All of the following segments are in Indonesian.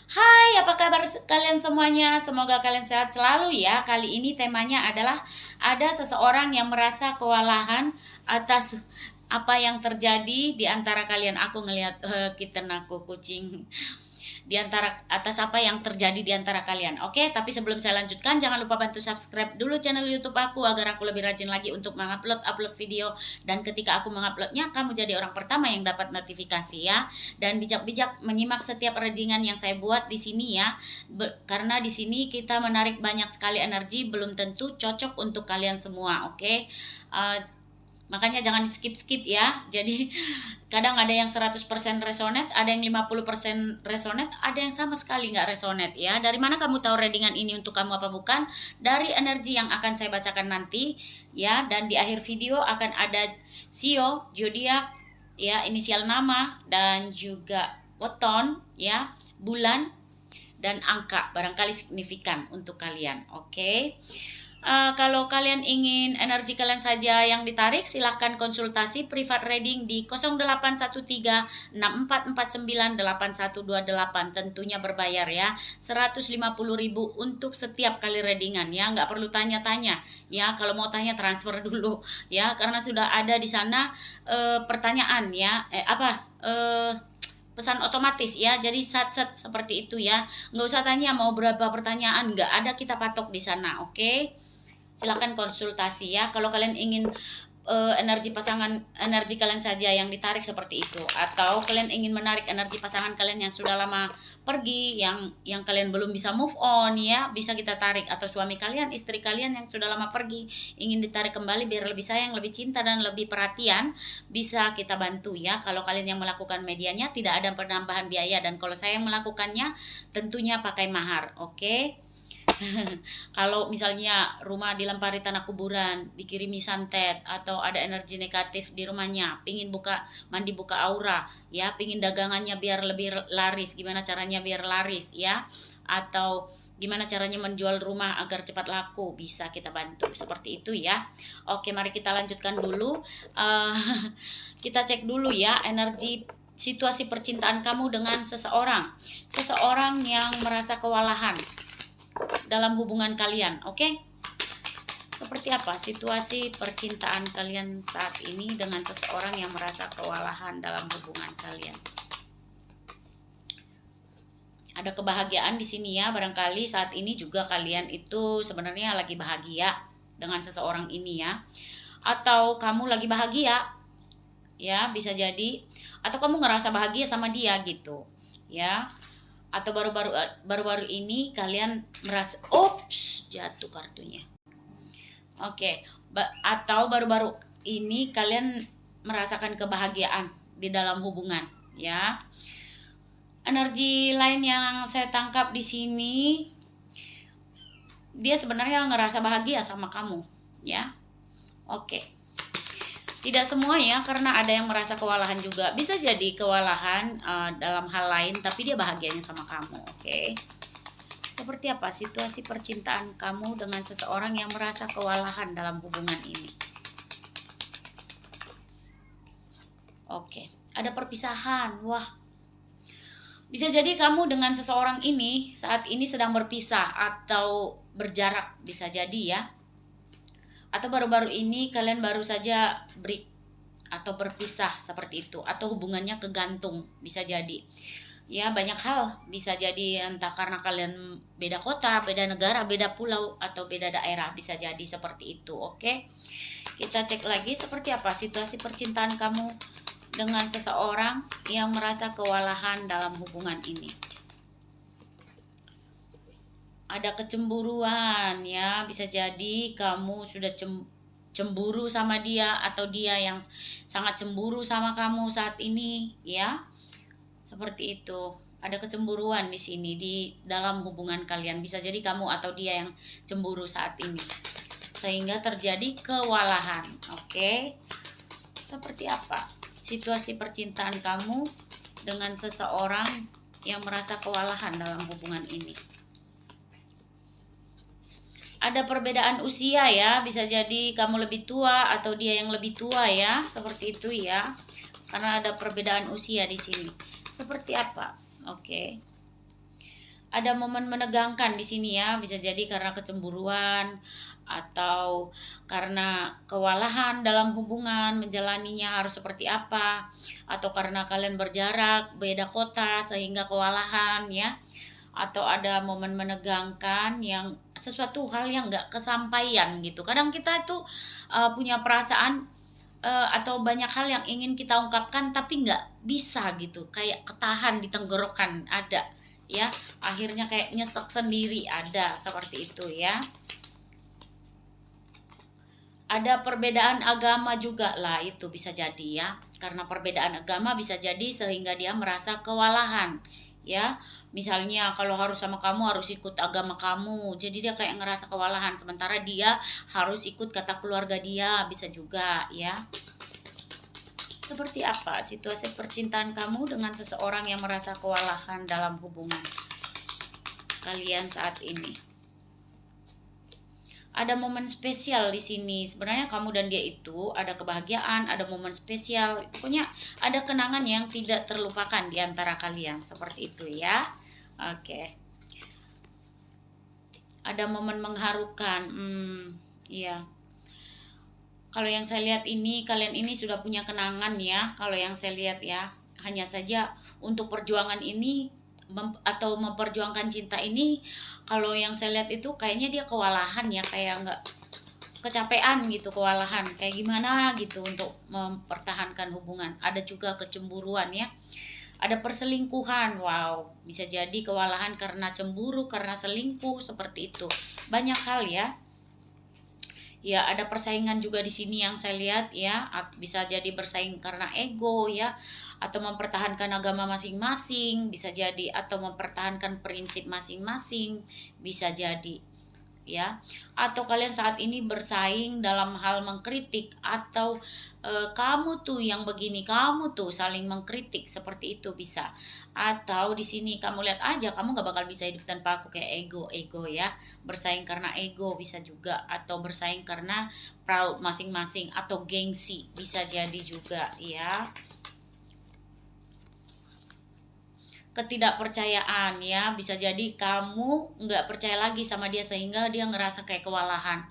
Hai, apa kabar kalian semuanya? Semoga kalian sehat selalu ya. Kali ini temanya adalah ada seseorang yang merasa kewalahan atas apa yang terjadi di antara kalian. Aku ngelihat kitten aku kucing di antara atas apa yang terjadi di antara kalian. Oke, tapi sebelum saya lanjutkan jangan lupa bantu subscribe dulu channel YouTube aku agar aku lebih rajin lagi untuk mengupload video, dan ketika aku menguploadnya kamu jadi orang pertama yang dapat notifikasi ya. Dan bijak-bijak menyimak setiap readingan yang saya buat di sini ya. Karena di sini kita menarik banyak sekali energi, belum tentu cocok untuk kalian semua, oke? Makanya jangan skip-skip ya. Jadi kadang ada yang 100% resonate, ada yang 50% resonate, ada yang sama sekali nggak resonate ya. Dari mana kamu tahu readingan ini untuk kamu apa bukan? Dari energi yang akan saya bacakan nanti ya. Dan di akhir video akan ada sio, zodiak ya, inisial nama, dan juga weton ya, bulan dan angka barangkali signifikan untuk kalian. Oke. Kalau kalian ingin energi kalian saja yang ditarik, silahkan konsultasi private reading di 0813 6449 8128. Tentunya berbayar ya, 150.000 untuk setiap kali readingan ya. Nggak perlu tanya-tanya ya. Kalau mau tanya transfer dulu ya, karena sudah ada di sana pertanyaan ya. Pesan otomatis ya, jadi sat-sat seperti itu ya, nggak usah tanya mau berapa pertanyaan, nggak ada, kita patok di sana. Oke, silakan konsultasi ya. Kalau kalian ingin energi kalian saja yang ditarik seperti itu, atau kalian ingin menarik energi pasangan kalian yang sudah lama pergi, yang kalian belum bisa move on ya, bisa kita tarik. Atau suami kalian, istri kalian yang sudah lama pergi ingin ditarik kembali biar lebih sayang, lebih cinta, dan lebih perhatian, bisa kita bantu ya. Kalau kalian yang melakukan medianya tidak ada penambahan biaya, dan kalau saya yang melakukannya tentunya pakai mahar. Oke. Kalau misalnya rumah dilempari tanah kuburan, dikirimi santet, atau ada energi negatif di rumahnya, pingin mandi buka aura ya, pingin dagangannya biar lebih laris, gimana caranya biar laris ya, atau gimana caranya menjual rumah agar cepat laku, bisa kita bantu seperti itu ya. Oke, mari kita lanjutkan dulu. Kita cek dulu ya energi situasi percintaan kamu dengan seseorang yang merasa kewalahan dalam hubungan kalian. Oke? Seperti apa situasi percintaan kalian saat ini dengan seseorang yang merasa kewalahan dalam hubungan kalian? Ada kebahagiaan di sini ya, barangkali saat ini juga kalian itu sebenarnya lagi bahagia dengan seseorang ini ya. Atau kamu lagi bahagia ya, bisa jadi, atau kamu ngerasa bahagia sama dia gitu ya. Atau baru-baru ini kalian merasa, ops, jatuh kartunya. Oke, atau baru-baru ini kalian merasakan kebahagiaan di dalam hubungan ya. Energi lain yang saya tangkap di sini, dia sebenarnya ngerasa bahagia sama kamu ya. Oke. Tidak semua ya, karena ada yang merasa kewalahan juga. Bisa jadi kewalahan dalam hal lain, tapi dia bahagianya sama kamu. Oke. Seperti apa situasi percintaan kamu dengan seseorang yang merasa kewalahan dalam hubungan ini? Oke. Ada perpisahan. Wah. Bisa jadi kamu dengan seseorang ini saat ini sedang berpisah atau berjarak, bisa jadi ya. Atau baru-baru ini kalian baru saja break atau berpisah seperti itu, atau hubungannya kegantung, bisa jadi ya. Banyak hal bisa jadi, entah karena kalian beda kota, beda negara, beda pulau, atau beda daerah, bisa jadi seperti itu. Oke, kita cek lagi seperti apa situasi percintaan kamu dengan seseorang yang merasa kewalahan dalam hubungan ini. Ada kecemburuan ya, bisa jadi kamu sudah cemburu sama dia, atau dia yang sangat cemburu sama kamu saat ini ya. Seperti itu. Ada kecemburuan di sini di dalam hubungan kalian. Bisa jadi kamu atau dia yang cemburu saat ini, sehingga terjadi kewalahan. Oke. Seperti apa situasi percintaan kamu dengan seseorang yang merasa kewalahan dalam hubungan ini? Ada perbedaan usia ya, bisa jadi kamu lebih tua atau dia yang lebih tua ya, seperti itu ya. Karena ada perbedaan usia di sini. Seperti apa? Oke. Ada momen menegangkan di sini ya, bisa jadi karena kecemburuan atau karena kewalahan dalam hubungan, menjalaninya harus seperti apa, atau karena kalian berjarak beda kota sehingga kewalahan ya, atau ada momen menegangkan yang sesuatu hal yang nggak kesampaian gitu. Kadang kita itu punya perasaan atau banyak hal yang ingin kita ungkapkan tapi nggak bisa gitu, kayak ketahan di tenggorokan ada ya, akhirnya kayak nyesek sendiri, ada seperti itu ya. Ada perbedaan agama juga lah, itu bisa jadi ya, karena perbedaan agama bisa jadi sehingga dia merasa kewalahan ya. Misalnya kalau harus sama kamu harus ikut agama kamu, jadi dia kayak ngerasa kewalahan, sementara dia harus ikut kata keluarga dia, bisa juga ya. Seperti apa situasi percintaan kamu dengan seseorang yang merasa kewalahan dalam hubungan kalian saat ini? Ada momen spesial di sini. Sebenarnya kamu dan dia itu ada kebahagiaan, ada momen spesial. Pokoknya ada kenangan yang tidak terlupakan di antara kalian. Seperti itu ya. Oke. Ada momen mengharukan. Iya. Kalau yang saya lihat ini, kalian ini sudah punya kenangan ya. Kalau yang saya lihat ya, hanya saja untuk perjuangan ini atau memperjuangkan cinta ini, kalau yang saya lihat itu kayaknya dia kewalahan ya, kayak nggak kecapean gitu, kewalahan kayak gimana gitu untuk mempertahankan hubungan. Ada juga kecemburuan ya, ada perselingkuhan. Wow, bisa jadi kewalahan karena cemburu, karena selingkuh, seperti itu. Banyak hal ya. Ya, ada persaingan juga di sini yang saya lihat ya, bisa jadi bersaing karena ego ya, atau mempertahankan agama masing-masing, bisa jadi, atau mempertahankan prinsip masing-masing, bisa jadi ya. Atau kalian saat ini bersaing dalam hal mengkritik, atau kamu tuh yang begini, kamu tuh saling mengkritik, seperti itu bisa. Atau di sini kamu lihat aja, kamu gak bakal bisa hidup tanpa aku, kayak ego ya, bersaing karena ego bisa juga, atau bersaing karena proud masing-masing, atau gengsi bisa jadi juga ya. Ketidakpercayaan ya, bisa jadi kamu nggak percaya lagi sama dia sehingga dia ngerasa kayak kewalahan,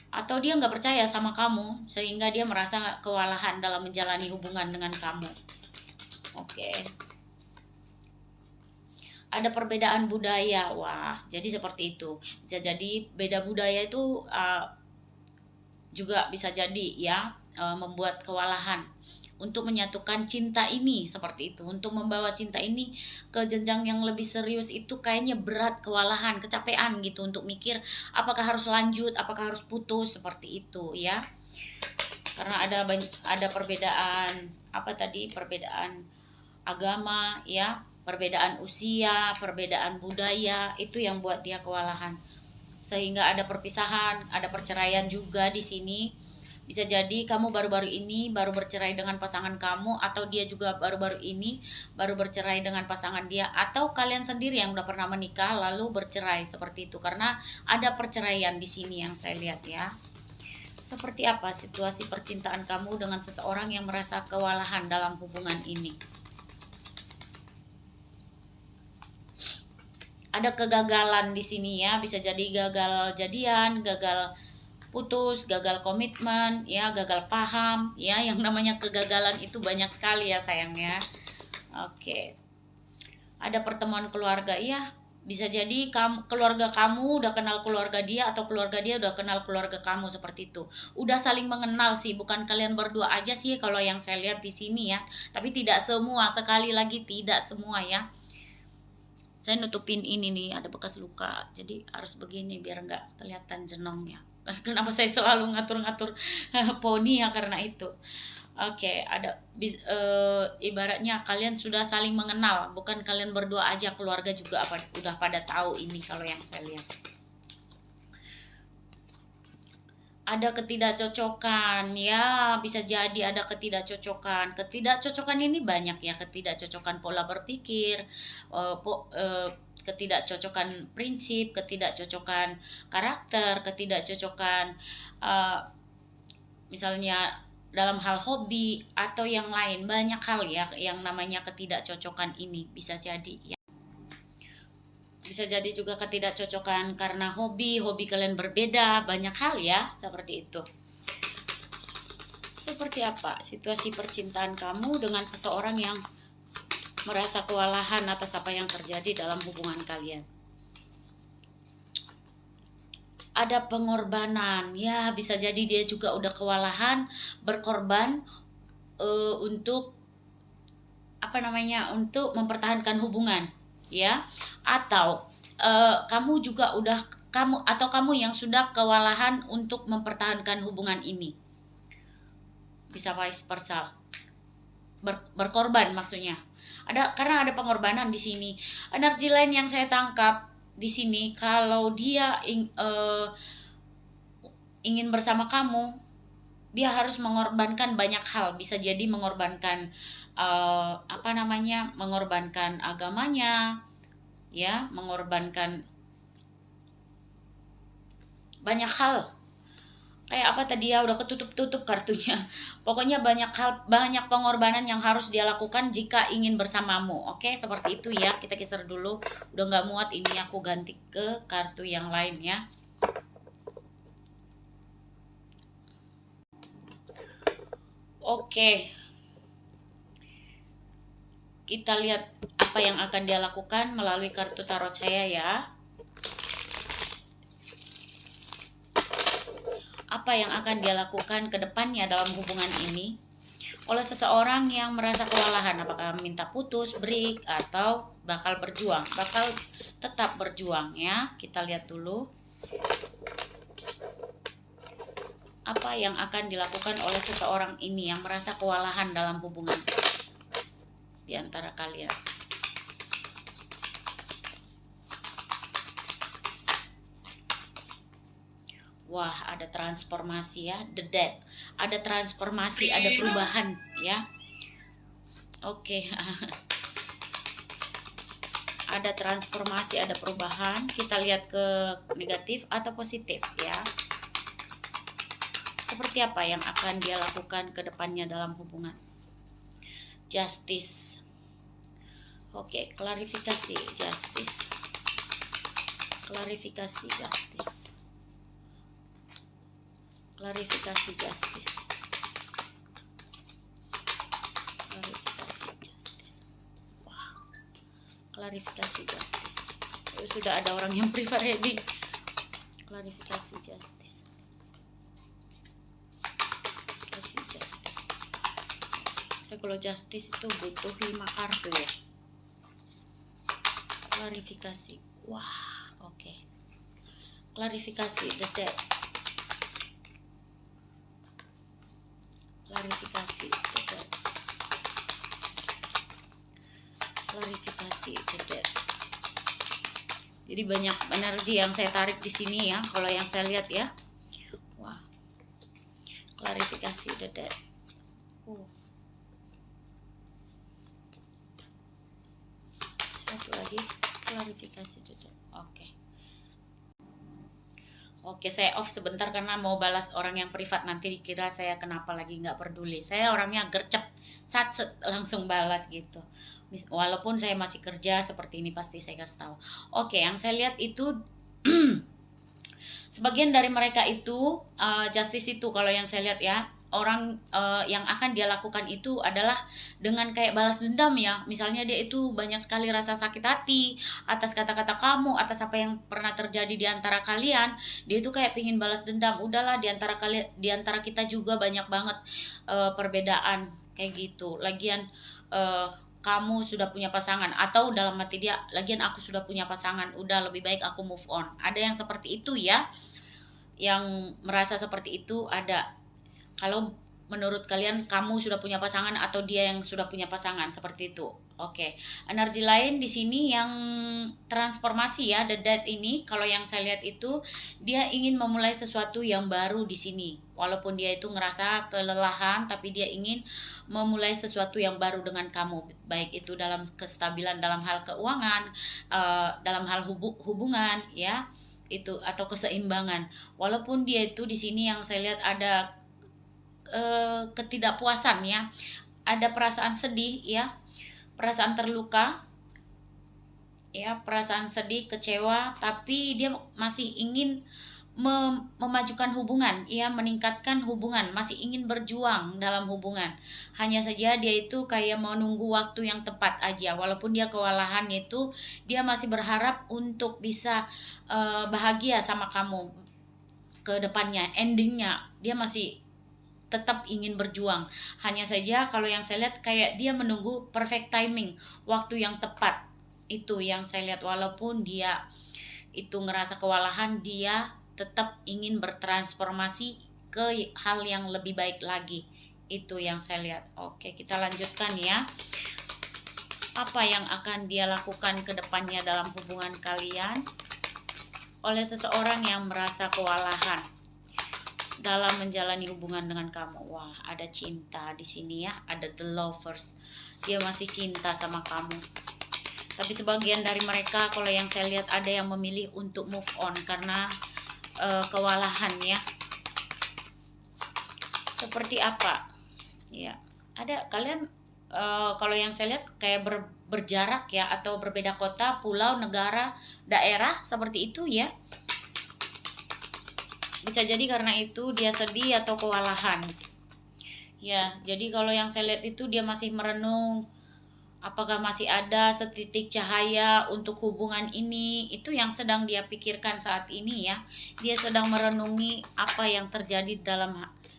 atau dia nggak percaya sama kamu sehingga dia merasa kewalahan dalam menjalani hubungan dengan kamu. Oke. Ada perbedaan budaya. Wah, jadi seperti itu, bisa jadi beda budaya itu juga bisa jadi ya, membuat kewalahan untuk menyatukan cinta ini, seperti itu. Untuk membawa cinta ini ke jenjang yang lebih serius itu kayaknya berat, kewalahan, kecapean gitu untuk mikir apakah harus lanjut, apakah harus putus, seperti itu ya. Karena ada perbedaan apa tadi? Perbedaan agama ya, perbedaan usia, perbedaan budaya, itu yang buat dia kewalahan. Sehingga ada perpisahan, ada perceraian juga di sini. Bisa jadi kamu baru-baru ini baru bercerai dengan pasangan kamu, atau dia juga baru-baru ini baru bercerai dengan pasangan dia, atau kalian sendiri yang udah pernah menikah lalu bercerai, seperti itu. Karena ada perceraian di sini yang saya lihat ya. Seperti apa situasi percintaan kamu dengan seseorang yang merasa kewalahan dalam hubungan ini? Ada kegagalan di sini ya, bisa jadi gagal jadian, gagal putus, gagal komitmen ya, gagal paham ya. Yang namanya kegagalan itu banyak sekali ya sayangnya. Oke. Ada pertemuan keluarga ya, bisa jadi keluarga kamu udah kenal keluarga dia, atau keluarga dia udah kenal keluarga kamu, seperti itu. Udah saling mengenal sih, bukan kalian berdua aja sih kalau yang saya lihat di sini ya, tapi tidak semua, sekali lagi tidak semua ya. Saya nutupin ini nih, ada bekas luka, jadi harus begini biar nggak kelihatan jenongnya. Kenapa saya selalu ngatur-ngatur poni ya, karena itu. Oke, ada ibaratnya kalian sudah saling mengenal, bukan kalian berdua aja, keluarga juga udah pada tahu ini kalau yang saya lihat. Ada ketidakcocokan ya, bisa jadi ada ketidakcocokan ini banyak ya, ketidakcocokan pola berpikir, ketidakcocokan prinsip, ketidakcocokan karakter, ketidakcocokan misalnya dalam hal hobi atau yang lain. Banyak hal ya yang namanya ketidakcocokan ini, bisa jadi ya. Bisa jadi juga ketidakcocokan karena hobi kalian berbeda, banyak hal ya, seperti itu. Seperti apa situasi percintaan kamu dengan seseorang yang merasa kewalahan atas apa yang terjadi dalam hubungan kalian? Ada pengorbanan, ya bisa jadi dia juga udah kewalahan, berkorban untuk untuk mempertahankan hubungan, ya. Atau kamu juga udah kamu yang sudah kewalahan untuk mempertahankan hubungan ini. Bisa vice versa. Berkorban maksudnya. Karena ada pengorbanan di sini. Energi lain yang saya tangkap di sini, kalau dia ingin bersama kamu, dia harus mengorbankan banyak hal. Bisa jadi mengorbankan mengorbankan agamanya, ya, mengorbankan banyak hal. Kayak apa tadi ya, udah ketutup kartunya. Pokoknya banyak pengorbanan yang harus dia lakukan jika ingin bersamamu. Oke, seperti itu ya. Kita geser dulu. Udah nggak muat ini, aku ganti ke kartu yang lain ya. Oke. Kita lihat apa yang akan dia lakukan melalui kartu tarot saya ya. Apa yang akan dia lakukan ke depannya dalam hubungan ini oleh seseorang yang merasa kewalahan, apakah minta putus, break, atau bakal tetap berjuang ya. Kita lihat dulu apa yang akan dilakukan oleh seseorang ini yang merasa kewalahan dalam hubungan di antara kalian. Wah, ada transformasi ya, the death. Ada transformasi, ada perubahan ya. Oke. Ada transformasi, ada perubahan. Kita lihat ke negatif atau positif ya. Seperti apa yang akan dia lakukan ke depannya dalam hubungan. Justice. Oke, klarifikasi justice. Klarifikasi justice. Klarifikasi justice. Klarifikasi justice. Wow. Klarifikasi justice. Sudah ada orang yang prefer heading. Klarifikasi justice. Klarifikasi justice. Saya kalau justice itu butuh 5 kartu ya. Klarifikasi. Wah, oke. Klarifikasi the death. Klarifikasi the death. Klarifikasi the death. Jadi banyak energi yang saya tarik di sini ya, kalau yang saya lihat ya. Wah. Klarifikasi the death. Satu lagi, klarifikasi the death. Oke, saya off sebentar karena mau balas orang yang privat, nanti dikira saya kenapa lagi nggak peduli. Saya orangnya gercep, satset langsung balas gitu. Walaupun saya masih kerja seperti ini pasti saya kasih tahu. Oke, yang saya lihat itu sebagian dari mereka itu justice itu, kalau yang saya lihat ya, orang yang akan dia lakukan itu adalah dengan kayak balas dendam ya. Misalnya dia itu banyak sekali rasa sakit hati atas kata-kata kamu, atas apa yang pernah terjadi di antara kalian. Dia itu kayak pingin balas dendam. Udahlah, di antara kita juga banyak banget perbedaan kayak gitu. Lagian kamu sudah punya pasangan, atau dalam hati dia, lagian aku sudah punya pasangan, udah lebih baik aku move on. Ada yang seperti itu ya, yang merasa seperti itu ada. Kalau menurut kalian, kamu sudah punya pasangan atau dia yang sudah punya pasangan, seperti itu. Oke. Energi lain di sini yang transformasi ya, the death ini, kalau yang saya lihat itu dia ingin memulai sesuatu yang baru di sini. Walaupun dia itu ngerasa kelelahan, tapi dia ingin memulai sesuatu yang baru dengan kamu, baik itu dalam kestabilan dalam hal keuangan, dalam hal hubungan ya, itu, atau keseimbangan. Walaupun dia itu di sini yang saya lihat ada ketidakpuasan ya, ada perasaan sedih ya, perasaan terluka ya, perasaan sedih, kecewa, tapi dia masih ingin memajukan hubungan, ia meningkatkan hubungan, masih ingin berjuang dalam hubungan. Hanya saja dia itu kayak mau nunggu waktu yang tepat aja, walaupun dia kewalahan itu dia masih berharap untuk bisa bahagia sama kamu ke depannya. Endingnya dia masih tetap ingin berjuang. Hanya saja kalau yang saya lihat kayak dia menunggu perfect timing, waktu yang tepat. Itu yang saya lihat, walaupun dia itu ngerasa kewalahan, dia tetap ingin bertransformasi ke hal yang lebih baik lagi. Itu yang saya lihat. Oke, kita lanjutkan ya. Apa yang akan dia lakukan ke depannya dalam hubungan kalian oleh seseorang yang merasa kewalahan dalam menjalani hubungan dengan kamu. Wah, ada cinta di sini ya, ada the lovers. Dia masih cinta sama kamu. Tapi sebagian dari mereka, kalau yang saya lihat, ada yang memilih untuk move on karena kewalahan ya. Seperti apa? Ya, ada kalian kalau yang saya lihat kayak berjarak ya, atau berbeda kota, pulau, negara, daerah, seperti itu ya. Bisa jadi karena itu dia sedih atau kewalahan. Ya, jadi kalau yang saya lihat itu dia masih merenung, apakah masih ada setitik cahaya untuk hubungan ini. Itu yang sedang dia pikirkan saat ini ya. Dia sedang merenungi apa yang terjadi dalam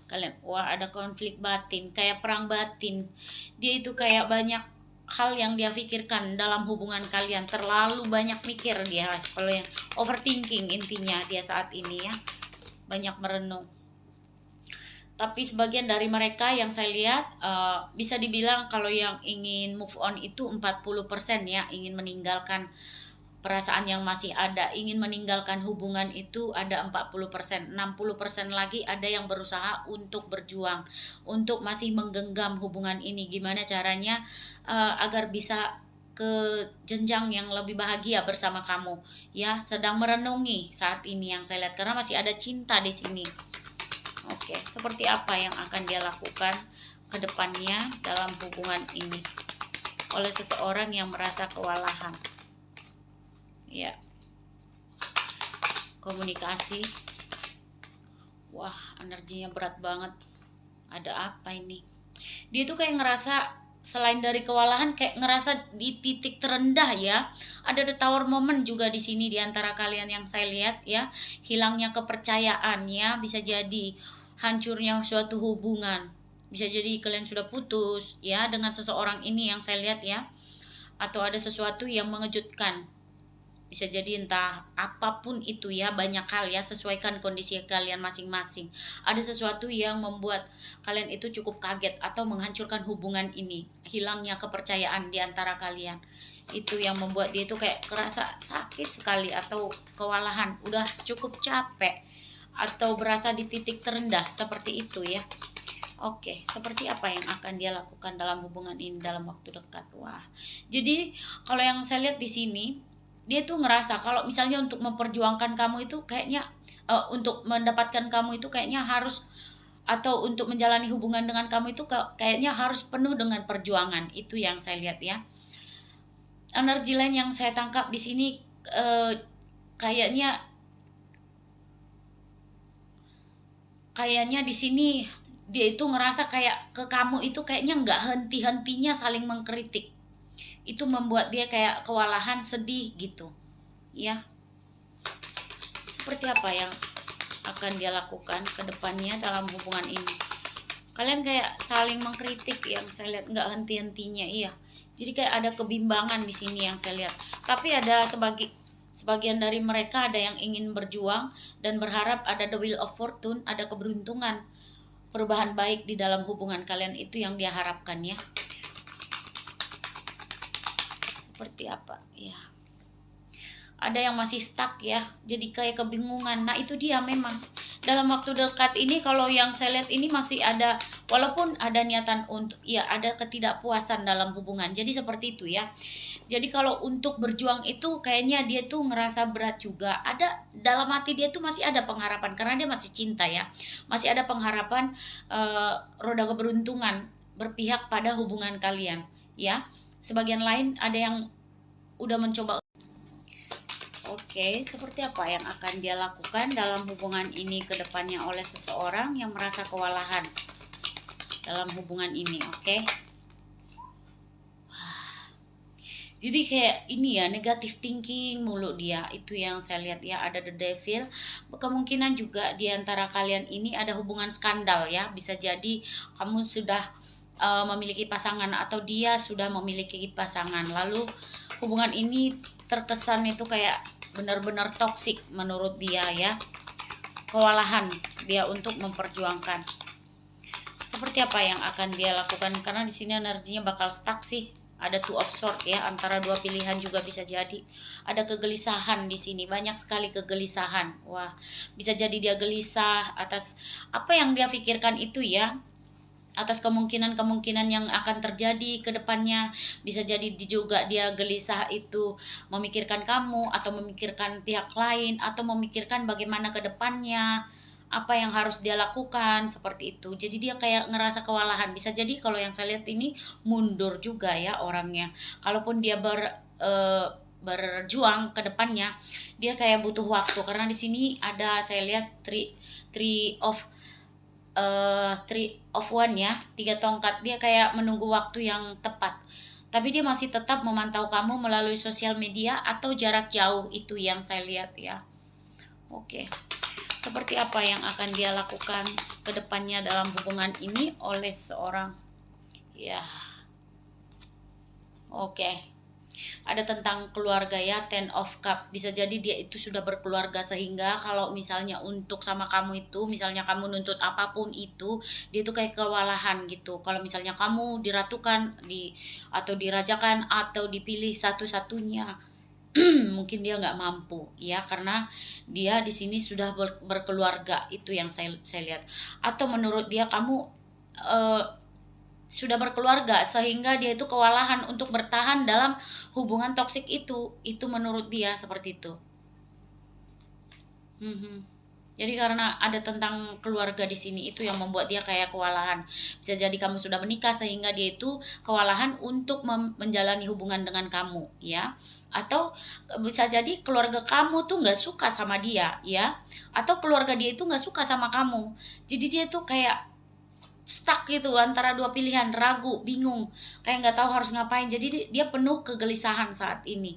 kalian. Wah, ada konflik batin, kayak perang batin. Dia itu kayak banyak hal yang dia pikirkan dalam hubungan kalian. Terlalu banyak mikir dia. Kalau yang overthinking intinya dia saat ini ya. Banyak merenung. Tapi sebagian dari mereka yang saya lihat bisa dibilang kalau yang ingin move on itu 40% ya, ingin meninggalkan perasaan yang masih ada, ingin meninggalkan hubungan itu ada 40%. 60% lagi ada yang berusaha untuk berjuang, untuk masih menggenggam hubungan ini. Gimana caranya agar bisa ke jenjang yang lebih bahagia bersama kamu ya, sedang merenungi saat ini yang saya lihat karena masih ada cinta di sini. Oke, seperti apa yang akan dia lakukan ke depannya dalam hubungan ini oleh seseorang yang merasa kewalahan? Ya. Komunikasi. Wah, energinya berat banget. Ada apa ini? Dia tuh kayak ngerasa selain dari kewalahan kayak ngerasa di titik terendah ya. Ada the tower moment juga di sini di antara kalian yang saya lihat ya. Hilangnya kepercayaan ya, bisa jadi hancurnya suatu hubungan. Bisa jadi kalian sudah putus ya dengan seseorang ini yang saya lihat ya. Atau ada sesuatu yang mengejutkan. Bisa jadi entah apapun itu ya, banyak hal ya, sesuaikan kondisi kalian masing-masing. Ada sesuatu yang membuat kalian itu cukup kaget atau menghancurkan hubungan ini. Hilangnya kepercayaan di antara kalian. Itu yang membuat dia itu kayak kerasa sakit sekali atau kewalahan, udah cukup capek atau berasa di titik terendah seperti itu ya. Oke, seperti apa yang akan dia lakukan dalam hubungan ini dalam waktu dekat? Wah, jadi kalau yang saya lihat di sini, dia tuh ngerasa kalau misalnya untuk memperjuangkan kamu itu kayaknya untuk mendapatkan kamu itu kayaknya harus, atau untuk menjalani hubungan dengan kamu itu kayaknya harus penuh dengan perjuangan. Itu yang saya lihat ya. Energi lain yang saya tangkap di sini kayaknya di sini dia itu ngerasa kayak ke kamu itu kayaknya nggak henti-hentinya saling mengkritik. Itu membuat dia kayak kewalahan, sedih gitu ya. Seperti apa yang akan dia lakukan ke depannya dalam hubungan ini? Kalian kayak saling mengkritik yang saya lihat, nggak henti-hentinya. Iya, jadi kayak ada kebimbangan di sini yang saya lihat. Tapi ada sebagian dari mereka ada yang ingin berjuang dan berharap ada the wheel of fortune, ada keberuntungan, perubahan baik di dalam hubungan kalian. Itu yang dia harapkan ya. Seperti apa ya, ada yang masih stuck ya, jadi kayak kebingungan. Nah itu dia, memang dalam waktu dekat ini kalau yang saya lihat ini masih ada, walaupun ada niatan untuk ya, ada ketidakpuasan dalam hubungan. Jadi seperti itu ya. Jadi kalau untuk berjuang itu kayaknya dia tuh ngerasa berat juga. Ada dalam hati dia tuh masih ada pengharapan karena dia masih cinta ya. Masih ada pengharapan roda keberuntungan berpihak pada hubungan kalian ya. Sebagian lain ada yang udah mencoba Oke, seperti apa yang akan dia lakukan dalam hubungan ini ke depannya oleh seseorang yang merasa kewalahan dalam hubungan ini, oke? Jadi kayak ini ya, negatif thinking mulu dia. Itu yang saya lihat ya, ada the devil. Kemungkinan juga di antara kalian ini ada hubungan skandal ya. Bisa jadi kamu sudah memiliki pasangan atau dia sudah memiliki pasangan. Lalu hubungan ini terkesan itu kayak benar-benar toksik menurut dia ya. Kewalahan dia untuk memperjuangkan. Seperti apa yang akan dia lakukan? Karena di sini energinya bakal stuck sih. Ada two of sword ya, antara dua pilihan juga bisa jadi. Ada kegelisahan di sini, banyak sekali kegelisahan. Wah, bisa jadi dia gelisah atas apa yang dia pikirkan itu ya, atas kemungkinan-kemungkinan yang akan terjadi ke depannya. Bisa jadi juga dia gelisah itu memikirkan kamu atau memikirkan pihak lain atau memikirkan bagaimana ke depannya, apa yang harus dia lakukan seperti itu. Jadi dia kayak ngerasa kewalahan. Bisa jadi kalau yang saya lihat ini mundur juga ya orangnya. Kalaupun dia berjuang ke depannya, dia kayak butuh waktu karena di sini ada saya lihat three of one ya, 3 tongkat. Dia kayak menunggu waktu yang tepat. Tapi dia masih tetap memantau kamu melalui sosial media atau jarak jauh, itu yang saya lihat ya. Oke. Seperti apa yang akan dia lakukan ke depannya dalam hubungan ini oleh seorang ya. Oke. Ada tentang keluarga ya, Ten of Cup. Bisa jadi dia itu sudah berkeluarga sehingga kalau misalnya untuk sama kamu itu, misalnya kamu nuntut apapun itu, dia itu kayak kewalahan gitu. Kalau misalnya kamu diratukan atau dirajakan atau dipilih satu-satunya, mungkin dia nggak mampu ya, karena dia di sini sudah berkeluarga, itu yang saya lihat. Atau menurut dia kamu sudah berkeluarga sehingga dia itu kewalahan untuk bertahan dalam hubungan toksik itu menurut dia seperti itu. Jadi karena ada tentang keluarga di sini, itu yang membuat dia kayak kewalahan. Bisa jadi kamu sudah menikah sehingga dia itu kewalahan untuk menjalani hubungan dengan kamu ya. Atau bisa jadi keluarga kamu tuh nggak suka sama dia ya. Atau keluarga dia itu nggak suka sama kamu. Jadi dia tuh kayak stuck gitu antara dua pilihan, ragu, bingung, kayak nggak tahu harus ngapain. Jadi dia penuh kegelisahan saat ini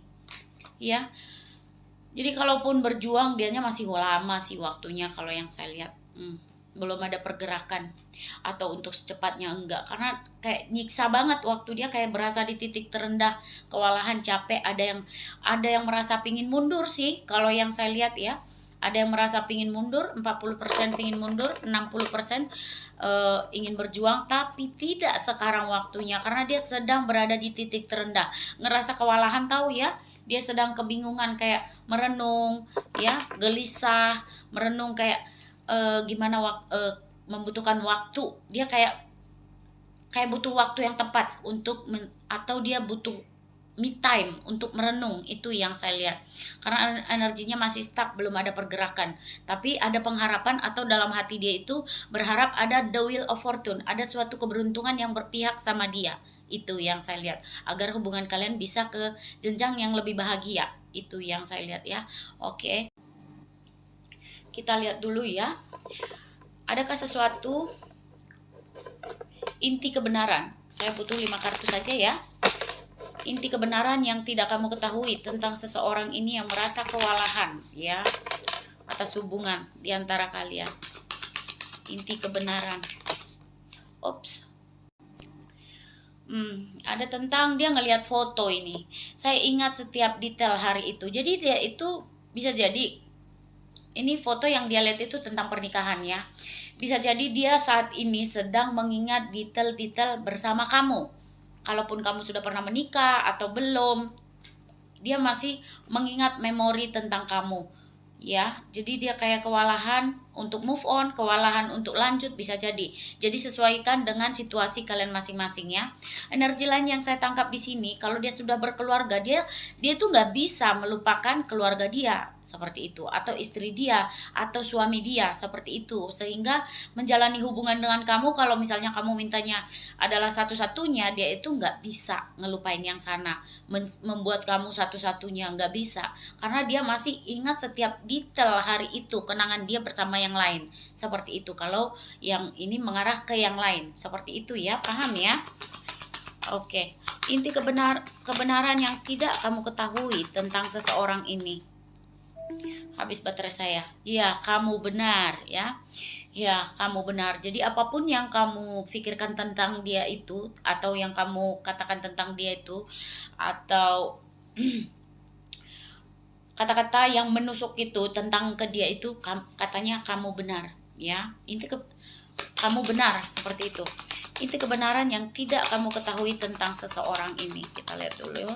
ya. Jadi kalaupun berjuang, dianya masih lama sih waktunya kalau yang saya lihat. Belum ada pergerakan. Atau untuk secepatnya enggak. Karena kayak nyiksa banget waktu dia, kayak berasa di titik terendah, kewalahan, capek. Ada yang merasa pingin mundur sih kalau yang saya lihat ya. Ada yang merasa pingin mundur, 40% pingin mundur, 60% ingin berjuang, tapi tidak sekarang waktunya karena dia sedang berada di titik terendah. Ngerasa kewalahan, tahu ya? Dia sedang kebingungan, kayak merenung ya, gelisah, merenung kayak membutuhkan waktu. Dia kayak butuh waktu yang tepat untuk atau dia butuh me time untuk merenung, itu yang saya lihat. Karena energinya masih stuck, belum ada pergerakan. Tapi ada pengharapan, atau dalam hati dia itu berharap ada the wheel of fortune, ada suatu keberuntungan yang berpihak sama dia. Itu yang saya lihat, agar hubungan kalian bisa ke jenjang yang lebih bahagia. Itu yang saya lihat ya. Oke. Kita lihat dulu ya. Adakah sesuatu inti kebenaran? Saya butuh 5 kartu saja ya. Inti kebenaran yang tidak kamu ketahui tentang seseorang ini yang merasa kewalahan ya atas hubungan di antara kalian. Inti kebenaran. Ada tentang dia ngelihat foto ini. Saya ingat setiap detail hari itu. Jadi dia itu bisa jadi ini foto yang dia lihat itu tentang pernikahan ya. Bisa jadi dia saat ini sedang mengingat detail-detail bersama kamu. Kalaupun kamu sudah pernah menikah atau belum, dia masih mengingat memori tentang kamu ya. Jadi dia kayak kewalahan untuk move on, kewalahan untuk lanjut, bisa jadi. Jadi sesuaikan dengan situasi kalian masing-masing ya. Energi lain yang saya tangkap di sini, kalau dia sudah berkeluarga, dia tuh nggak bisa melupakan keluarga dia seperti itu, atau istri dia, atau suami dia seperti itu, sehingga menjalani hubungan dengan kamu, kalau misalnya kamu mintanya adalah satu-satunya, dia itu nggak bisa ngelupain yang sana, membuat kamu satu-satunya, nggak bisa, karena dia masih ingat setiap detail hari itu, kenangan dia bersama yang lain seperti itu. Kalau yang ini mengarah ke yang lain seperti itu ya, paham ya? Oke, inti kebenaran yang tidak kamu ketahui tentang seseorang ini. Habis baterai saya. Ya, kamu benar ya. Ya, kamu benar. Jadi apapun yang kamu pikirkan tentang dia itu, atau yang kamu katakan tentang dia itu, atau kata-kata yang menusuk itu tentang ke dia itu, katanya kamu benar ya. Kamu benar seperti itu. Inti kebenaran yang tidak kamu ketahui tentang seseorang ini. Kita lihat dulu.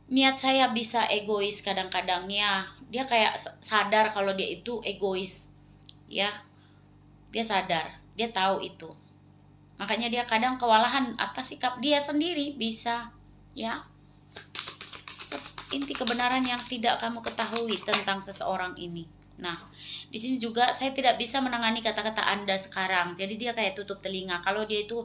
Niat saya bisa egois kadang-kadangnya. Dia kayak sadar kalau dia itu egois. Ya. Dia sadar, dia tahu itu. Makanya dia kadang kewalahan atas sikap dia sendiri, bisa ya. Inti kebenaran yang tidak kamu ketahui tentang seseorang ini. Nah, di sini juga saya tidak bisa menangani kata-kata Anda sekarang. Jadi dia kayak tutup telinga. Kalau dia itu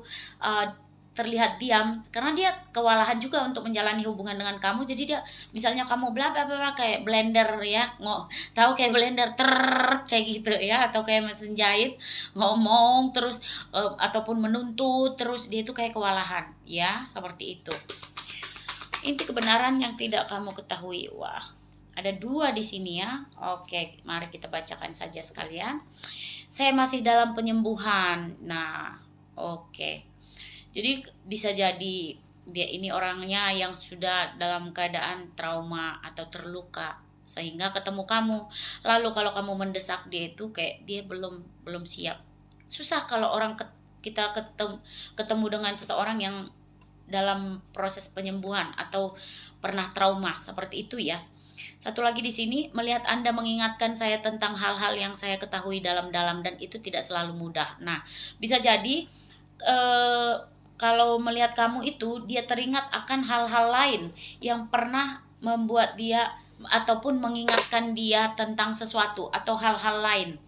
terlihat diam, karena dia kewalahan juga untuk menjalani hubungan dengan kamu. Jadi dia, misalnya kamu bla bla bla kayak blender ya, tahu kayak blender kayak gitu ya, atau kayak mesin jahit, ngomong terus ataupun menuntut terus, dia itu kayak kewalahan ya, seperti itu. Inti kebenaran yang tidak kamu ketahui. Wah, ada 2 di sini ya. Oke, mari kita bacakan saja sekalian. Saya masih dalam penyembuhan. Nah, oke. Jadi bisa jadi dia ini orangnya yang sudah dalam keadaan trauma atau terluka sehingga ketemu kamu. Lalu kalau kamu mendesak dia itu kayak dia belum siap. Susah kalau orang kita ketemu dengan seseorang yang dalam proses penyembuhan atau pernah trauma seperti itu ya. Satu lagi di sini, melihat Anda mengingatkan saya tentang hal-hal yang saya ketahui dalam-dalam, dan itu tidak selalu mudah. Nah, bisa jadi kalau melihat kamu itu, dia teringat akan hal-hal lain yang pernah membuat dia ataupun mengingatkan dia tentang sesuatu atau hal-hal lain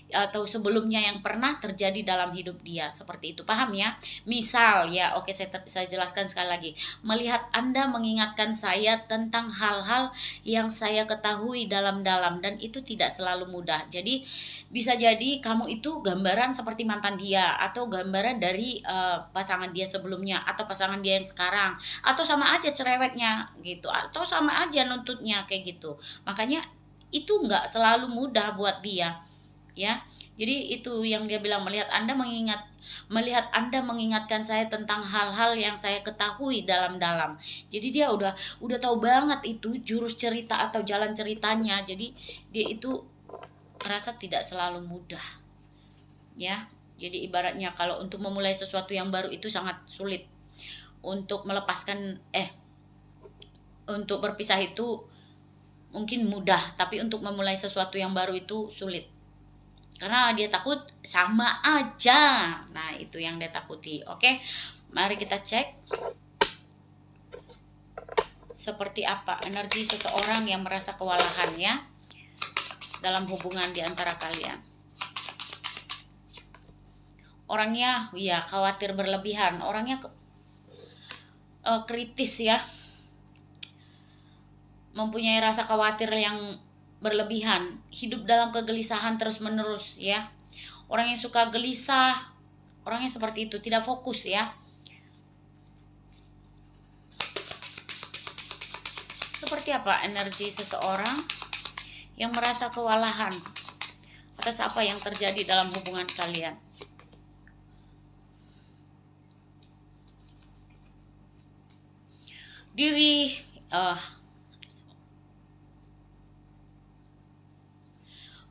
atau sebelumnya yang pernah terjadi dalam hidup dia, seperti itu, paham ya? Misal ya, oke, saya jelaskan sekali lagi. Melihat Anda mengingatkan saya tentang hal-hal yang saya ketahui dalam-dalam, dan itu tidak selalu mudah. Jadi bisa jadi kamu itu gambaran seperti mantan dia, atau gambaran dari pasangan dia sebelumnya, atau pasangan dia yang sekarang, atau sama aja cerewetnya gitu, atau sama aja nuntutnya kayak gitu. Makanya itu nggak selalu mudah buat dia ya. Jadi itu yang dia bilang, melihat Anda mengingatkan saya tentang hal-hal yang saya ketahui dalam-dalam. Jadi dia udah tahu banget itu jurus cerita atau jalan ceritanya. Jadi dia itu merasa tidak selalu mudah ya. Jadi ibaratnya kalau untuk memulai sesuatu yang baru itu sangat sulit. Untuk melepaskan untuk berpisah itu mungkin mudah, tapi untuk memulai sesuatu yang baru itu sulit. Karena dia takut sama aja. Nah, itu yang dia takuti. Oke, mari kita cek seperti apa energi seseorang yang merasa kewalahan ya dalam hubungan di antara kalian. Orangnya ya khawatir berlebihan, orangnya kritis ya, mempunyai rasa khawatir yang berlebihan, hidup dalam kegelisahan terus-menerus ya. Orang yang suka gelisah, orangnya seperti itu, tidak fokus ya. Seperti apa energi seseorang yang merasa kewalahan atas apa yang terjadi dalam hubungan kalian?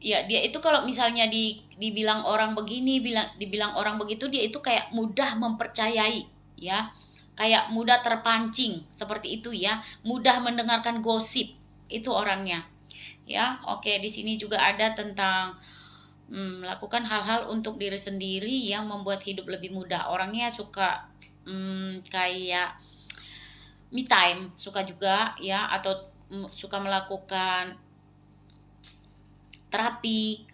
Ya, dia itu kalau misalnya dibilang orang begini, dibilang orang begitu, dia itu kayak mudah mempercayai ya, kayak mudah terpancing seperti itu ya, mudah mendengarkan gosip, itu orangnya. ya. Oke, di sini juga ada tentang melakukan hal-hal untuk diri sendiri yang membuat hidup lebih mudah. Orangnya suka kayak me time, suka juga ya, atau suka melakukan terapi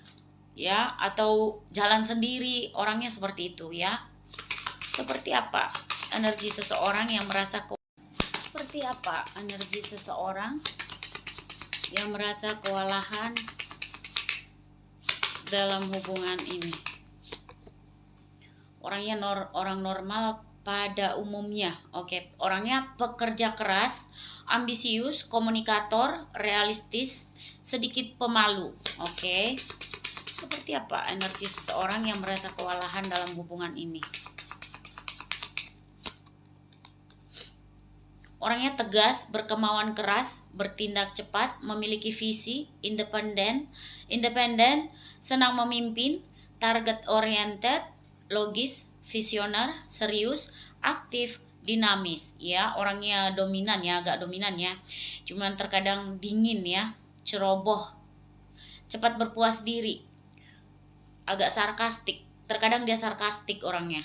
ya, atau jalan sendiri. Orangnya seperti itu ya. Seperti apa energi seseorang yang merasa seperti apa energi seseorang yang merasa kewalahan dalam hubungan ini? Orangnya orang normal pada umumnya. Oke, orangnya pekerja keras, ambisius, komunikator, realistis, sedikit pemalu. Oke. Seperti apa energi seseorang yang merasa kewalahan dalam hubungan ini? Orangnya tegas, berkemauan keras, bertindak cepat, memiliki visi, independen, senang memimpin, target oriented, logis, visioner, serius, aktif, dinamis. Ya, orangnya dominan ya, agak dominan ya. Cuman terkadang dingin ya, ceroboh, cepat berpuas diri, agak sarkastik. Terkadang dia sarkastik orangnya,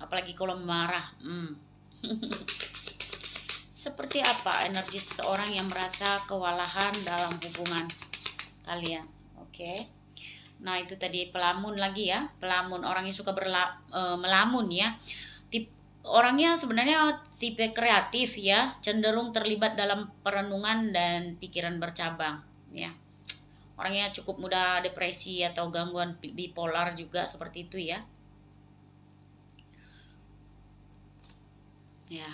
apalagi kalau marah. Seperti apa energi seseorang yang merasa kewalahan dalam hubungan kalian? Oke. Nah, itu tadi pelamun lagi ya. Pelamun, orangnya suka melamun ya. Orangnya sebenarnya tipe kreatif ya, cenderung terlibat dalam perenungan dan pikiran bercabang ya. Orangnya cukup mudah depresi atau gangguan bipolar juga seperti itu ya. Ya.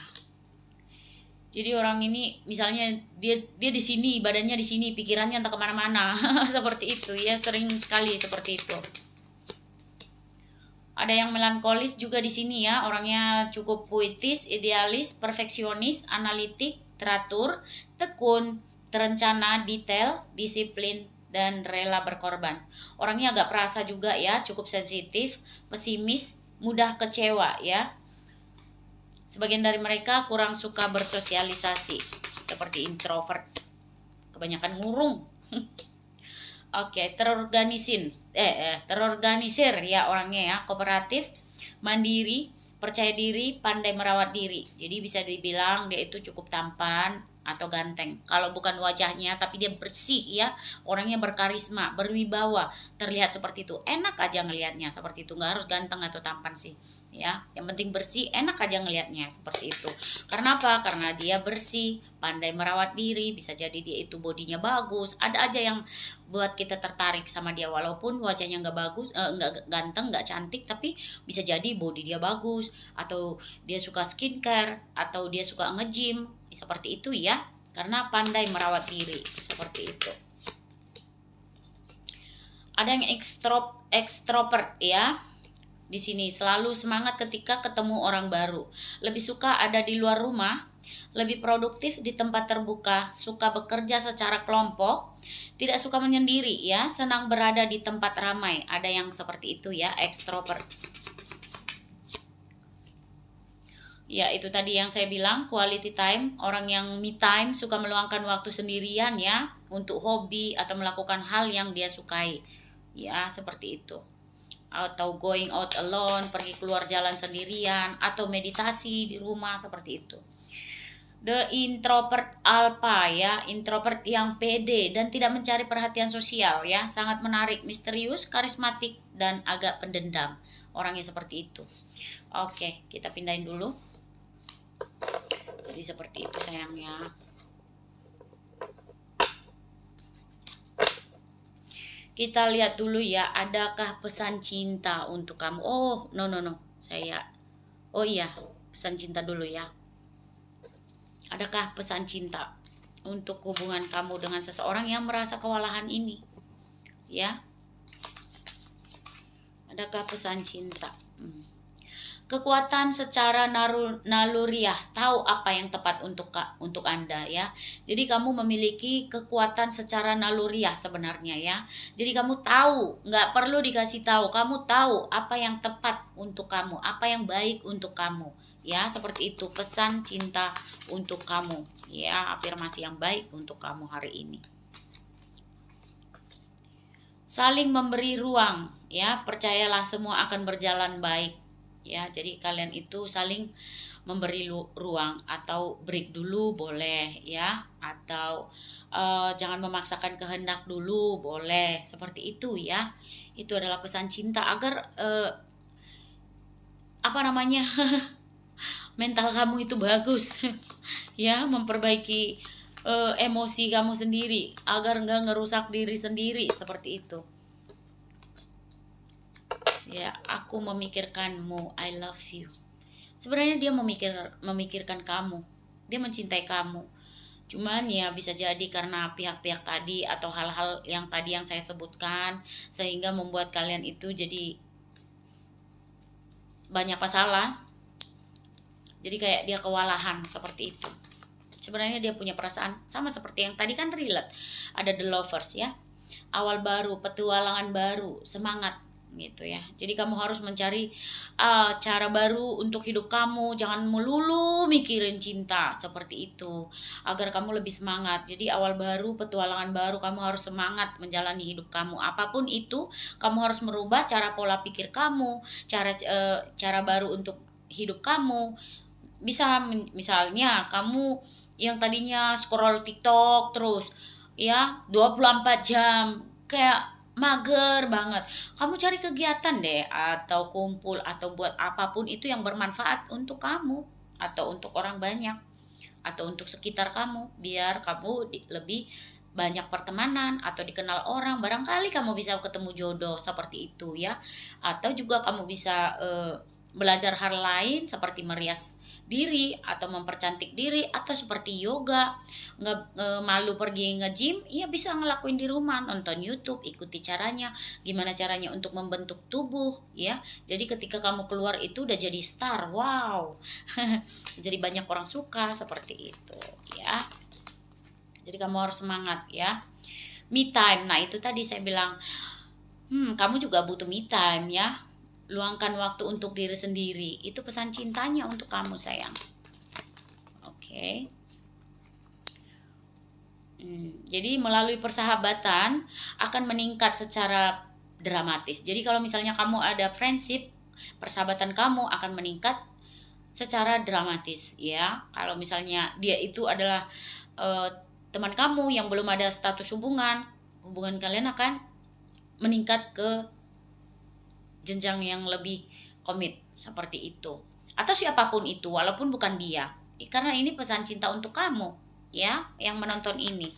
Jadi orang ini misalnya dia di sini, badannya di sini, pikirannya entah kemana-mana. Seperti itu ya, sering sekali seperti itu. Ada yang melankolis juga di sini ya, orangnya cukup puitis, idealis, perfeksionis, analitik, teratur, tekun, terencana, detail, disiplin, dan rela berkorban. Orangnya agak perasa juga ya, cukup sensitif, pesimis, mudah kecewa ya. Sebagian dari mereka kurang suka bersosialisasi, seperti introvert, kebanyakan ngurung. Oke, terorganisir ya orangnya ya, kooperatif, mandiri, percaya diri, pandai merawat diri. Jadi bisa dibilang dia itu cukup tampan atau ganteng. Kalau bukan wajahnya, tapi dia bersih ya, orangnya berkarisma, berwibawa, terlihat seperti itu. Enak aja ngelihatnya seperti itu, nggak harus ganteng atau tampan sih. Ya, yang penting bersih, enak aja ngelihatnya seperti itu. Karena apa? Karena dia bersih, pandai merawat diri, bisa jadi dia itu bodinya bagus. Ada aja yang buat kita tertarik sama dia walaupun wajahnya nggak bagus, nggak ganteng, nggak cantik, tapi bisa jadi body dia bagus, atau dia suka skincare, atau dia suka nge-gym, seperti itu ya. Karena pandai merawat diri, seperti itu. Ada yang ekstrovert ya. Di sini selalu semangat ketika ketemu orang baru. Lebih suka ada di luar rumah, lebih produktif di tempat terbuka, suka bekerja secara kelompok, tidak suka menyendiri ya, senang berada di tempat ramai. Ada yang seperti itu ya, ekstrovert. Ya, itu tadi yang saya bilang, quality time. Orang yang me time, suka meluangkan waktu sendirian ya, untuk hobi atau melakukan hal yang dia sukai. Ya, seperti itu. Atau going out alone, pergi keluar jalan sendirian, atau meditasi di rumah, seperti itu. The introvert alpha ya, introvert yang pede dan tidak mencari perhatian sosial ya, sangat menarik, misterius, karismatik, dan agak pendendam. Orangnya seperti itu. Oke, kita pindahin dulu. Jadi seperti itu sayangnya. Kita lihat dulu ya, adakah pesan cinta untuk kamu? Oh, no. Oh iya, pesan cinta dulu ya. Adakah pesan cinta untuk hubungan kamu dengan seseorang yang merasa kewalahan ini? Ya. Adakah pesan cinta? Kekuatan secara naluriah, tahu apa yang tepat untuk Anda ya. Jadi kamu memiliki kekuatan secara naluriah sebenarnya ya. Jadi kamu tahu, nggak perlu dikasih tahu, kamu tahu apa yang tepat untuk kamu, apa yang baik untuk kamu ya. Seperti itu pesan cinta untuk kamu ya, afirmasi yang baik untuk kamu hari ini. saling memberi ruang ya, percayalah semua akan berjalan baik ya. Jadi kalian itu saling memberi ruang, atau break dulu boleh ya, atau jangan memaksakan kehendak dulu boleh, seperti itu ya. Itu adalah pesan cinta agar apa namanya mental kamu itu bagus ya, memperbaiki emosi kamu sendiri agar nggak ngerusak diri sendiri, seperti itu ya. Aku memikirkanmu, I love you. Sebenarnya dia memikirkan kamu, dia mencintai kamu. Cuman ya bisa jadi karena pihak-pihak tadi atau hal-hal yang tadi yang saya sebutkan, sehingga membuat kalian itu jadi banyak masalah. Jadi kayak dia kewalahan, seperti itu. Sebenarnya dia punya perasaan sama seperti yang tadi kan, relate. Ada the lovers ya. Awal baru, petualangan baru, semangat gitu ya. Jadi kamu harus mencari cara baru untuk hidup kamu. Jangan melulu mikirin cinta, seperti itu. Agar kamu lebih semangat. Jadi awal baru, petualangan baru, kamu harus semangat menjalani hidup kamu. Apapun itu, kamu harus merubah cara pola pikir kamu, cara baru untuk hidup kamu. Bisa misalnya kamu yang tadinya scroll TikTok terus ya 24 jam kayak mager banget, kamu cari kegiatan deh, atau kumpul, atau buat apapun itu yang bermanfaat untuk kamu atau untuk orang banyak atau untuk sekitar kamu, biar kamu lebih banyak pertemanan atau dikenal orang. Barangkali kamu bisa ketemu jodoh, seperti itu ya. Atau juga kamu bisa belajar hal lain seperti merias diri atau mempercantik diri, atau seperti yoga. Nggak malu pergi nge-gym, ya bisa ngelakuin di rumah, nonton YouTube, ikuti caranya, gimana caranya untuk membentuk tubuh ya. Jadi ketika kamu keluar itu udah jadi star, wow. Jadi banyak orang suka, seperti itu ya. Jadi kamu harus semangat ya. Me time, nah itu tadi saya bilang, kamu juga butuh me time ya. Luangkan waktu untuk diri sendiri. Itu pesan cintanya untuk kamu, sayang. Oke. Jadi melalui persahabatan akan meningkat secara dramatis. Jadi kalau misalnya kamu ada friendship, persahabatan kamu akan meningkat secara dramatis ya. Kalau misalnya dia itu adalah teman kamu yang belum ada status hubungan kalian akan meningkat ke jenjang yang lebih komit, seperti itu. Atau siapapun itu, walaupun bukan dia. Karena ini pesan cinta untuk kamu ya, yang menonton ini.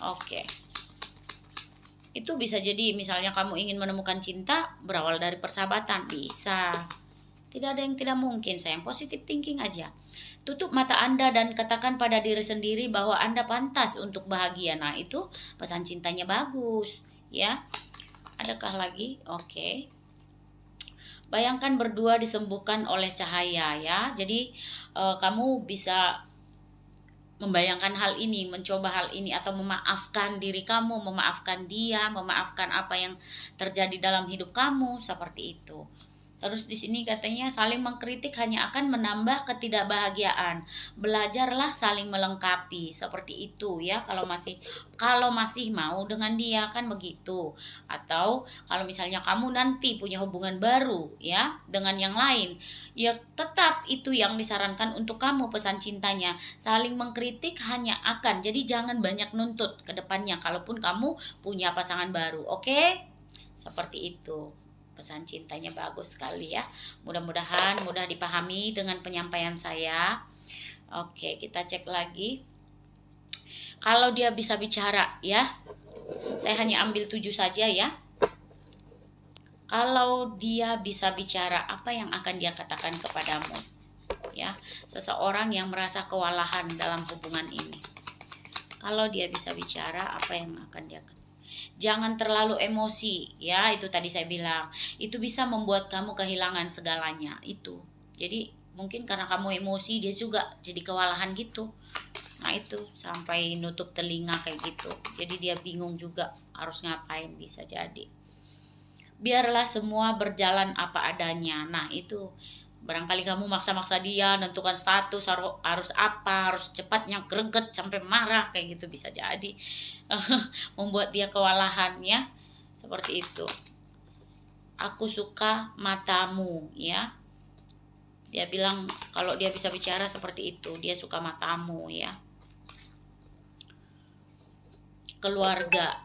Oke. Itu bisa jadi misalnya kamu ingin menemukan cinta berawal dari persahabatan, bisa. Tidak ada yang tidak mungkin, sayang. Positive thinking aja. Tutup mata Anda dan katakan pada diri sendiri bahwa Anda pantas untuk bahagia. Nah, itu pesan cintanya bagus ya. Adakah lagi? Oke. Bayangkan berdua disembuhkan oleh cahaya ya. Jadi kamu bisa membayangkan hal ini, mencoba hal ini, atau memaafkan diri kamu, memaafkan dia, memaafkan apa yang terjadi dalam hidup kamu, seperti itu. Terus di sini katanya saling mengkritik hanya akan menambah ketidakbahagiaan. Belajarlah saling melengkapi, seperti itu ya. Kalau masih mau dengan dia, kan begitu. Atau kalau misalnya kamu nanti punya hubungan baru ya dengan yang lain, ya tetap itu yang disarankan untuk kamu pesan cintanya. Saling mengkritik hanya akan. Jadi jangan banyak nuntut ke depannya kalaupun kamu punya pasangan baru. Oke? Seperti itu. Pesan cintanya bagus sekali ya. Mudah-mudahan mudah dipahami dengan penyampaian saya. Oke, kita cek lagi. Kalau dia bisa bicara ya. Saya hanya ambil 7 saja ya. Kalau dia bisa bicara, apa yang akan dia katakan kepadamu? Ya, seseorang yang merasa kewalahan dalam hubungan ini. Kalau dia bisa bicara, apa yang akan dia katakan? Jangan terlalu emosi ya, itu tadi saya bilang. Itu bisa membuat kamu kehilangan segalanya itu. Jadi mungkin karena kamu emosi, dia juga jadi kewalahan gitu. Nah itu sampai nutup telinga kayak gitu. Jadi dia bingung juga harus ngapain, bisa jadi. Biarlah semua berjalan apa adanya. Nah itu barangkali kamu maksa-maksa dia nentukan status, harus apa, harus cepatnya, greget sampai marah kayak gitu, bisa jadi membuat dia kewalahan ya. Seperti itu. Aku suka matamu, ya. Dia bilang kalau dia bisa bicara seperti itu, dia suka matamu, ya. Keluarga.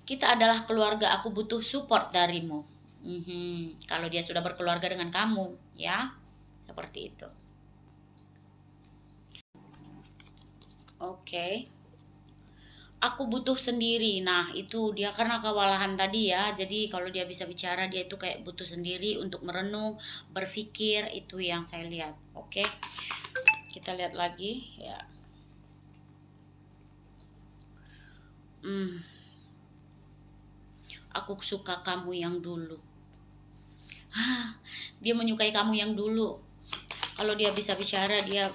Kita adalah keluarga, aku butuh support darimu. Kalau dia sudah berkeluarga dengan kamu, ya. Seperti itu. Oke. Aku butuh sendiri. Nah, itu dia karena kewalahan tadi ya. Jadi kalau dia bisa bicara, dia itu kayak butuh sendiri untuk merenung, berpikir, itu yang saya lihat. Oke. Kita lihat lagi ya. Aku suka kamu yang dulu. Dia menyukai kamu yang dulu. Kalau dia bisa bicara, dia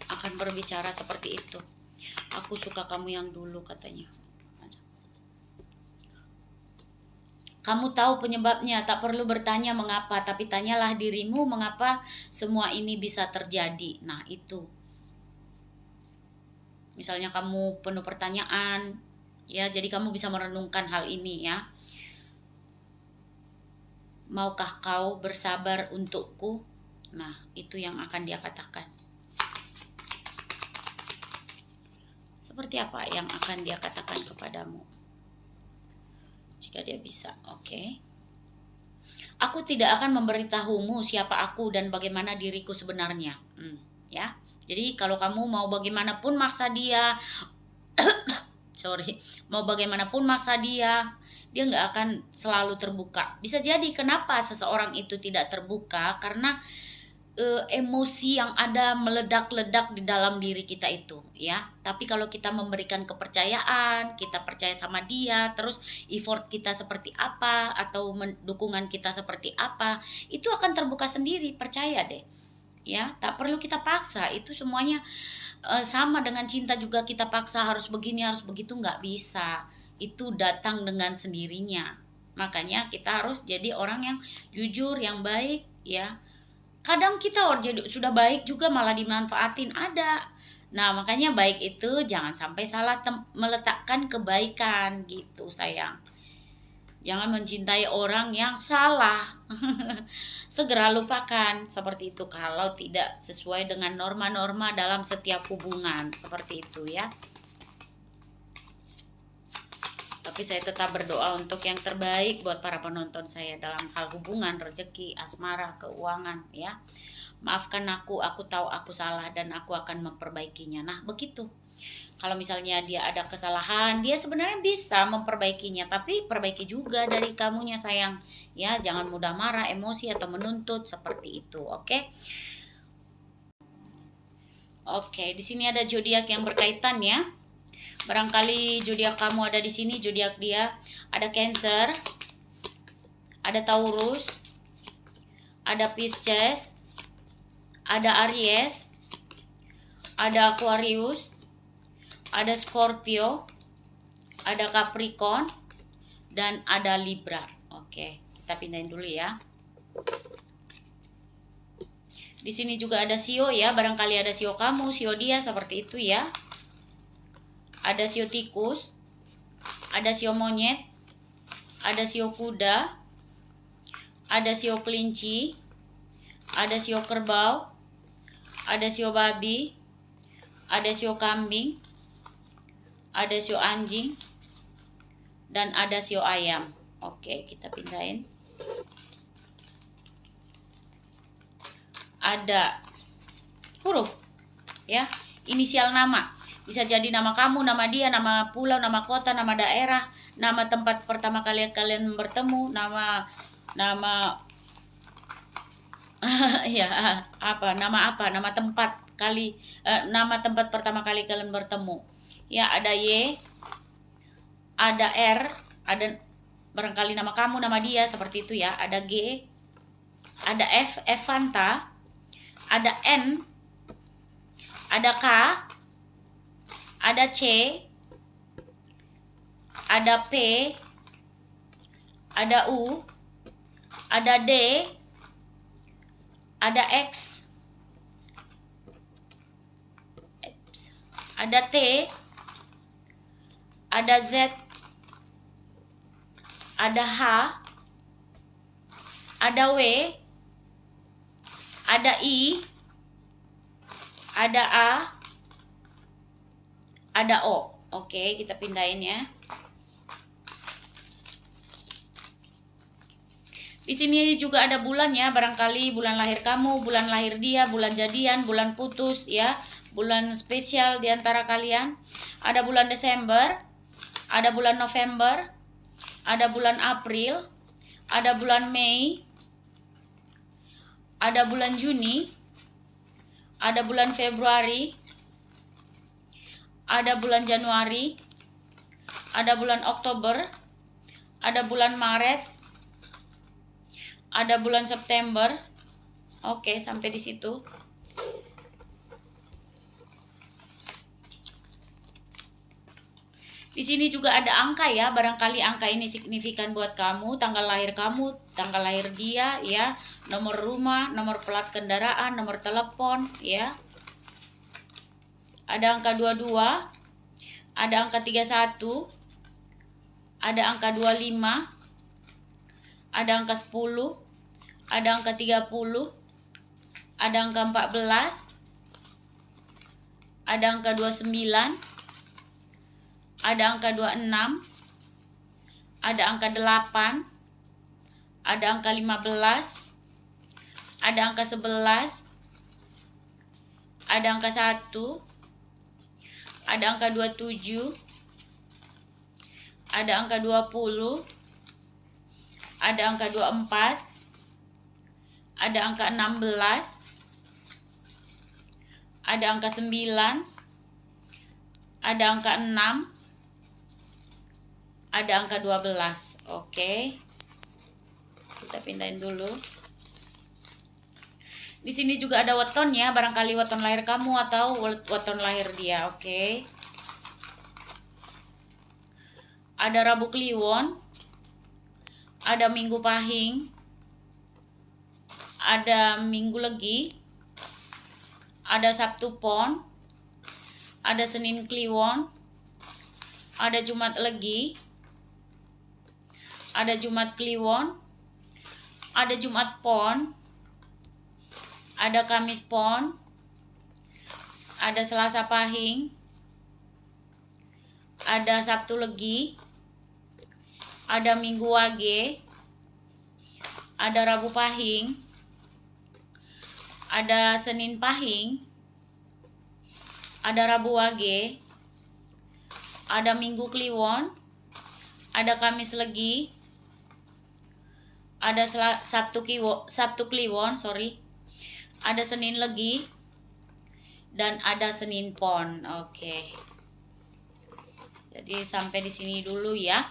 akan berbicara seperti itu. Aku suka kamu yang dulu, katanya. Kamu tahu penyebabnya, tak perlu bertanya mengapa, tapi tanyalah dirimu mengapa semua ini bisa terjadi. Nah, itu. Misalnya kamu penuh pertanyaan, ya, jadi kamu bisa merenungkan hal ini, ya. Maukah kau bersabar untukku? Nah, itu yang akan dia katakan. Seperti apa yang akan dia katakan kepadamu? Jika dia bisa, oke. Aku tidak akan memberitahumu siapa aku dan bagaimana diriku sebenarnya. Ya, jadi kalau kamu mau bagaimanapun maksa dia, mau bagaimanapun maksa dia nggak akan selalu terbuka. Bisa jadi kenapa seseorang itu tidak terbuka karena emosi yang ada meledak-ledak di dalam diri kita itu, ya. Tapi kalau kita memberikan kepercayaan, kita percaya sama dia, terus effort kita seperti apa atau dukungan kita seperti apa, itu akan terbuka sendiri, percaya deh. Ya, tak perlu kita paksa. Itu semuanya sama dengan cinta juga, kita paksa harus begini, harus begitu, nggak bisa. Itu datang dengan sendirinya. Makanya kita harus jadi orang yang jujur, yang baik, ya. Kadang kita sudah baik juga malah dimanfaatin, ada. Nah, makanya baik itu jangan sampai salah meletakkan kebaikan gitu, sayang. Jangan mencintai orang yang salah. Segera lupakan, seperti itu kalau tidak sesuai dengan norma-norma dalam setiap hubungan, seperti itu, ya. Tapi saya tetap berdoa untuk yang terbaik buat para penonton saya dalam hal hubungan, rezeki, asmara, keuangan, ya. Maafkan aku tahu aku salah dan aku akan memperbaikinya. Nah, begitu. Kalau misalnya dia ada kesalahan, dia sebenarnya bisa memperbaikinya, tapi perbaiki juga dari kamunya, sayang. Ya, jangan mudah marah, emosi atau menuntut seperti itu, oke? Oke, di sini ada zodiak yang berkaitan, ya. Barangkali zodiak kamu ada di sini, zodiak dia ada Cancer, ada Taurus, ada Pisces, ada Aries, ada Aquarius, ada Scorpio, ada Capricorn, dan ada Libra. Oke, kita pindahin dulu ya. Di sini juga ada Sio, ya, barangkali ada Sio kamu, Sio dia, seperti itu, ya. Ada Sio tikus, ada Sio monyet, ada Sio kuda, ada Sio kelinci, ada Sio kerbau, ada Sio babi, ada Sio kambing, ada Sio anjing, dan ada Sio ayam. Oke, kita pindahin. Ada huruf, ya, inisial nama. Bisa jadi nama kamu, nama dia, nama pulau, nama kota, nama daerah, nama tempat pertama kali kalian bertemu, nama ya, nama tempat nama tempat pertama kali kalian bertemu. Ya, ada Y, ada R, ada barangkali nama kamu, nama dia, seperti itu, ya. Ada G, ada F Fanta, ada N, ada K, ada C, ada P, ada U, ada D, ada X, ada T, ada Z, ada H, ada W, ada I, ada A, ada O. Oke, kita pindahin ya. Di sini juga ada bulan ya, barangkali bulan lahir kamu, bulan lahir dia, bulan jadian, bulan putus ya, bulan spesial di antara kalian. Ada bulan Desember, ada bulan November, ada bulan April, ada bulan Mei, ada bulan Juni, ada bulan Februari, ada bulan Januari, ada bulan Oktober, ada bulan Maret, ada bulan September. Oke, sampai di situ. Di sini juga ada angka ya, barangkali angka ini signifikan buat kamu, tanggal lahir kamu, tanggal lahir dia ya, nomor rumah, nomor plat kendaraan, nomor telepon ya. Ada angka 22, ada angka 31, ada angka 25, ada angka 10, ada angka 30, ada angka 14, ada angka 29, ada angka 26, ada angka 8, ada angka 15, ada angka 11, ada angka 1, ada angka 27, ada angka 20, ada angka 24, ada angka 16, ada angka 9, ada angka 6, ada angka 12. Oke. Kita pindahin dulu. Di sini juga ada weton ya, barangkali weton lahir kamu atau weton lahir dia. Oke. Ada Rabu Kliwon, ada Minggu Pahing, ada Minggu Legi, ada Sabtu Pon, ada Senin Kliwon, ada Jumat Legi, ada Jumat Kliwon, ada Jumat Pon, ada Kamis Pon, ada Selasa Pahing, ada Sabtu Legi, ada Minggu Wage, ada Rabu Pahing, ada Senin Pahing, ada Rabu Wage, ada Minggu Kliwon, ada Kamis Legi, ada Sabtu Kliwon, ada Senin Legi, dan ada Senin Pon. Oke. Jadi sampai di sini dulu ya.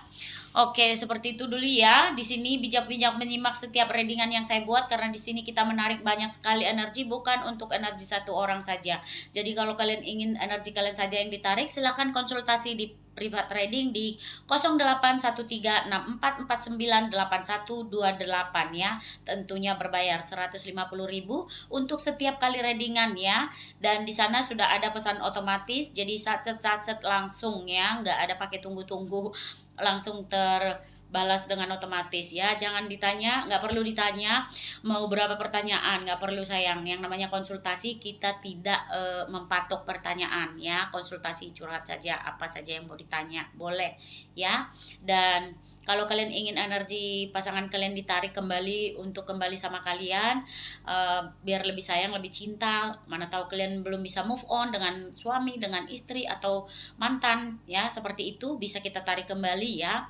Oke, seperti itu dulu ya. Di sini bijak-bijak menyimak setiap readingan yang saya buat, karena di sini kita menarik banyak sekali energi, bukan untuk energi satu orang saja. Jadi kalau kalian ingin energi kalian saja yang ditarik, silahkan konsultasi di private trading di 081364498128 ya. Tentunya berbayar 150.000 untuk setiap kali readingan ya. Dan di sana sudah ada pesan otomatis, jadi sacet langsung ya, nggak ada pakai tunggu-tunggu, langsung terbalas dengan otomatis ya. Jangan ditanya, nggak perlu ditanya mau berapa pertanyaan, nggak perlu sayang. Yang namanya konsultasi kita tidak mempatok pertanyaan ya. Konsultasi curhat saja, apa saja yang mau ditanya boleh ya. Dan kalau kalian ingin energi pasangan kalian ditarik kembali untuk kembali sama kalian, biar lebih sayang, lebih cinta, mana tahu kalian belum bisa move on dengan suami, dengan istri atau mantan ya, seperti itu bisa kita tarik kembali ya.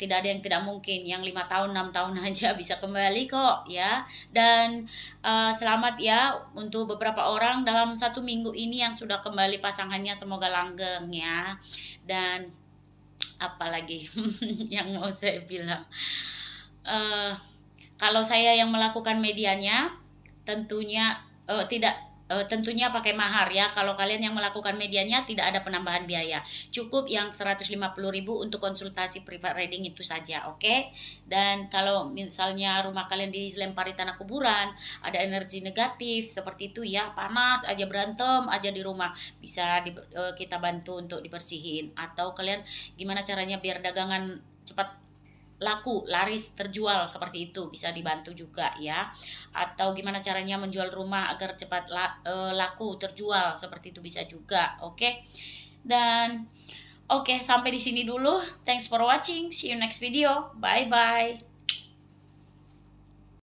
Tidak ada yang tidak mungkin, yang 5 tahun 6 tahun aja bisa kembali kok ya. Dan selamat ya untuk beberapa orang dalam 1 minggu ini yang sudah kembali pasangannya, semoga langgeng ya. Dan apalagi yang mau saya bilang, kalau saya yang melakukan medianya tentunya tentunya pakai mahar ya. Kalau kalian yang melakukan medianya tidak ada penambahan biaya, cukup yang 150.000 untuk konsultasi private reading itu saja. Oke. Dan kalau misalnya rumah kalian dilempari tanah kuburan, ada energi negatif seperti itu ya, panas aja, berantem aja di rumah, bisa kita bantu untuk dibersihin. Atau kalian gimana caranya biar dagangan cepat laku, laris, terjual, seperti itu bisa dibantu juga ya. Atau gimana caranya menjual rumah agar cepat laku, terjual, seperti itu bisa juga. Oke. Dan oke, sampai di sini dulu. Thanks for watching. See you next video. Bye bye.